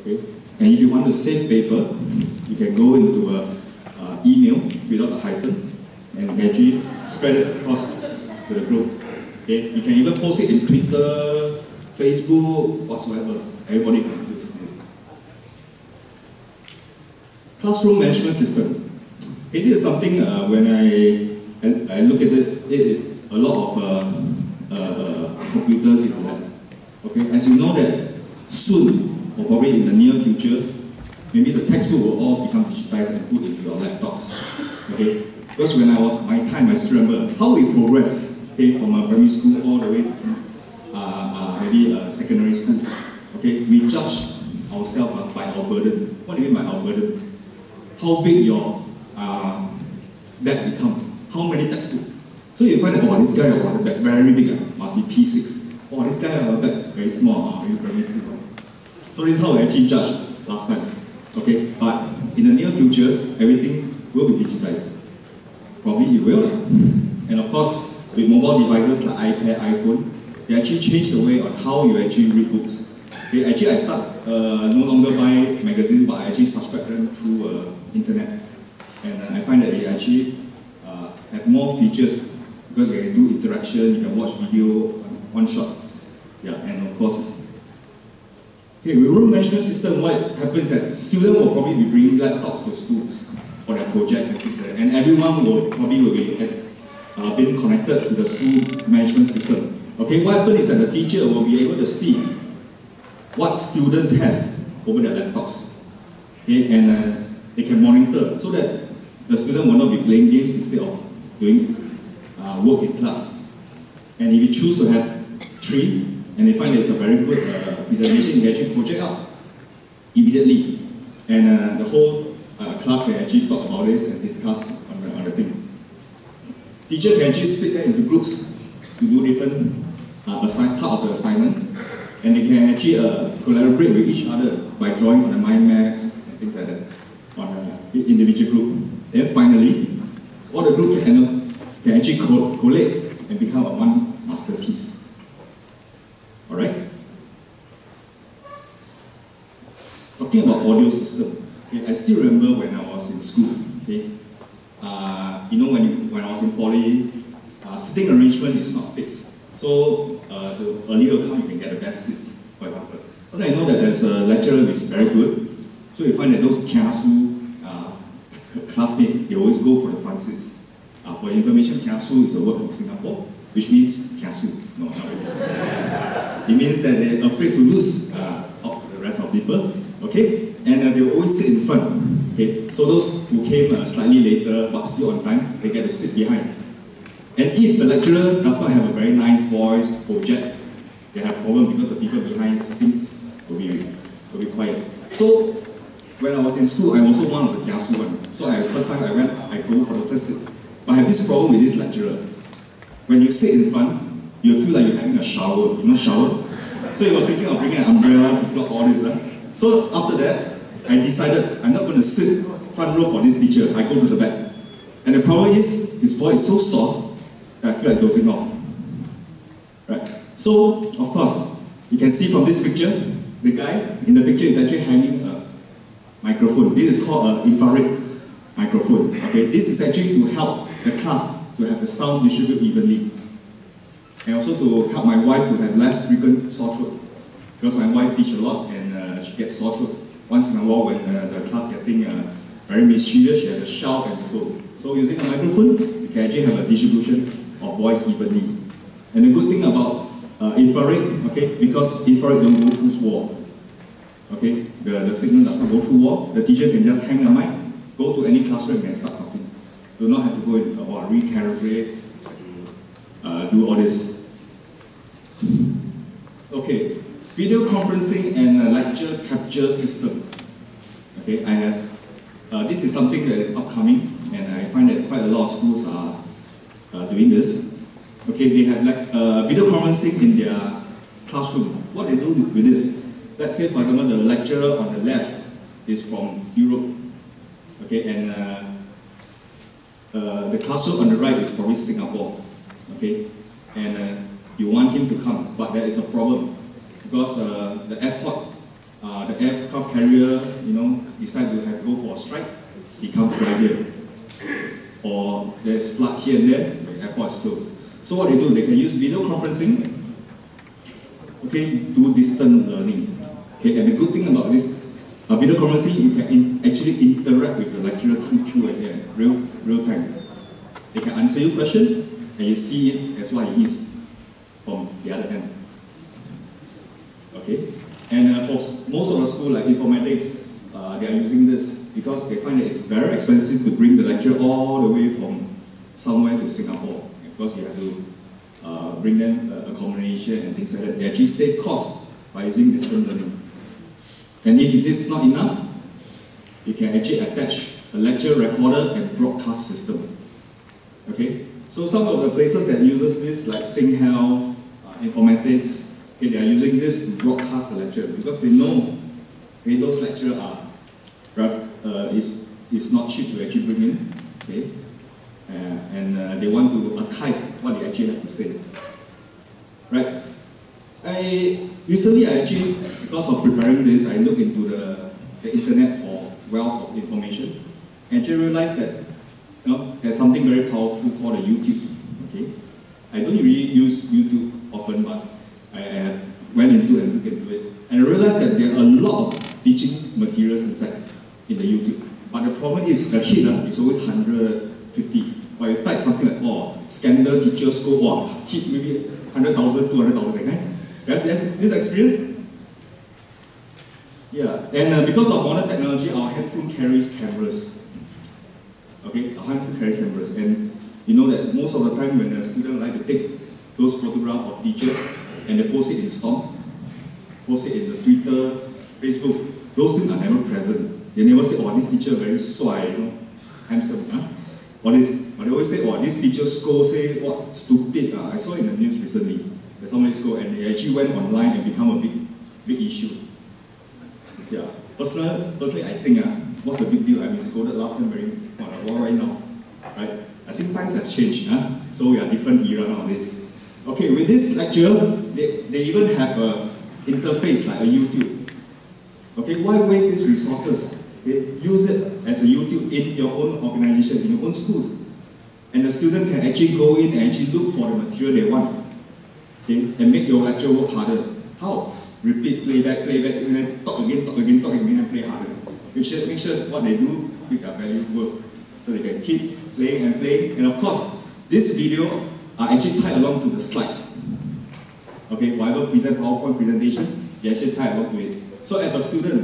Okay? And if you want the same paper, you can go into an email without a hyphen, and you can actually spread it across to the group. Okay? You can even post it in Twitter, Facebook, whatsoever. Everybody can still see it. Classroom management system. Okay, this is something when I look at it, it is a lot of computers in the lab. Okay, as you know that soon, or probably in the near futures, maybe the textbook will all become digitized and put into your laptops. Okay, because when I was my time, I still remember how we progress. Okay, from a primary school all the way to maybe secondary school. Okay, we judge ourselves by our burden. What do you mean by our burden? How big your bag become? How many textbooks? So you find that, oh, this guy has a bag very big, must be P6. Oh, this guy has a bag very small, maybe primary 2. So this is how we actually judged last time. Okay, but in the near futures, everything will be digitized. Probably it will. And of course, with mobile devices like iPad, iPhone, they actually change the way on how you actually read books. Okay, actually I start no longer buy magazines, but I actually subscribe them through internet. And I find that they actually have more features because you can do interaction, you can watch video one shot. Yeah, and of course, okay, with room management system, what happens is that students will probably be bringing laptops to schools for their projects and things like that. And everyone will probably be being connected to the school management system. Okay, what happens is that the teacher will be able to see what students have over their laptops. Okay, and they can monitor so that the student will not be playing games instead of doing work in class. And if you choose to have 3, and they find that it's a very good presentation, you can actually project out immediately. And the whole class can actually talk about this and discuss on the thing. Teacher can actually split that into groups to do different part of the assignment. And they can actually collaborate with each other by drawing on the mind maps and things like that on an individual group. And finally, all the groups can actually collate and become one masterpiece. Alright? Talking about audio system, okay, I still remember when I was in school. Okay, you know, when I was in poly, sitting arrangement is not fixed. So the earlier you come, you can get the best seats, for example. But I know that there's a lecturer which is very good. So you find that those kiasu classmates, they always go for the front seats. For information, kiasu is a word from Singapore, which means kiasu. No, not really. It means that they're afraid to lose out to the rest of people. Okay, and they always sit in front. Okay, so those who came slightly later but still on time, they get to sit behind. And if the lecturer does not have a very nice voice to project, they have problem because the people behind sitting will be quiet. So when I was in school, I'm also one of the kiasu one. So first time I go for the first sit. But I have this problem with this lecturer. When you sit in front, you feel like you're having a shower. You know, shower? So he was thinking of bringing an umbrella to block all this. So after that, I decided I'm not going to sit front row for this teacher. I go to the back. And the problem is, his voice is so soft that I feel like dozing off. Right? So, of course, you can see from this picture, the guy in the picture is actually hanging a microphone. This is called an infrared microphone. Okay? This is actually to help the class to have the sound distribute evenly. And also to help my wife to have less frequent sore throat. Because my wife teaches a lot and she gets sore throat. Once in a while when the class getting very mischievous, she has to shout and scold. So using a microphone, you can actually have a distribution of voice evenly. And the good thing about infrared, okay, because infrared don't go through wall. Okay, the signal does not go through wall. The teacher can just hang a mic, go to any classroom and start talking. Do not have to go in or recalibrate, do all this. Okay, video conferencing and lecture capture system. Okay, I have, this is something that is upcoming, and I find that quite a lot of schools are doing this. Okay, they have video conferencing in their classroom. What they do with this, let's say for example the lecturer on the left is from Europe. Okay, and the classroom on the right is probably Singapore. Okay, and you want him to come, but there is a problem because the airport the aircraft carrier, decide to go for a strike, he can't fly here. Or there's flood here and there, the airport is closed. So what they do, they can use video conferencing, do distant learning. And the good thing about this video conferencing, you can actually interact with the lecturer through Q&A, real time. They can answer your questions, and you see it as what it is from the other end. And for most of the school, like informatics, they are using this because they find that it's very expensive to bring the lecturer all the way from somewhere to Singapore. Because you have to bring them accommodation and things like that. They actually save costs by using distant learning. And if it is not enough, you can actually attach a lecture recorder and broadcast system. So some of the places that uses this, like SingHealth, informatics, they are using this to broadcast the lecture because they know those lecturers is not cheap to actually bring in. And they want to archive what they actually have to say. Right? Recently, because of preparing this, I looked into the internet for wealth of information, and I realized that there's something very powerful called a YouTube. I don't really use YouTube often, but I have went into and looked into it, and I realized that there are a lot of teaching materials inside in the YouTube. But the problem is the hit is always 150. But you type something like, scandal teacher score, hit maybe 100,000, 200,000, that kind. This experience? Yeah, and because of modern technology, our handphone carries cameras. Our handphone carries cameras, and you know that most of the time when a student like to take those photographs of teachers and they post it in Stomp, post it in the Twitter, Facebook, those things are never present. They never say, this teacher very swai, handsome, But they always say, this teacher scold, say, stupid. I saw in the news recently that somebody scold, and they actually went online and become a big issue. Yeah. Personally, I think, what's the big deal? I've been scolded last time right now. Right? I think times have changed, so we are different era nowadays. With this lecture, they even have an interface like a YouTube. Why waste these resources? Use it as a YouTube in your own organization, in your own schools. And the student can actually go in and actually look for the material they want. And make your lecture work harder. How? Repeat, playback, and then talk again, and play harder. Make sure what they do make their value worth. So they can keep playing and playing. And of course, this video are actually tied along to the slides. Whatever PowerPoint presentation, you actually tie along to it. So if a student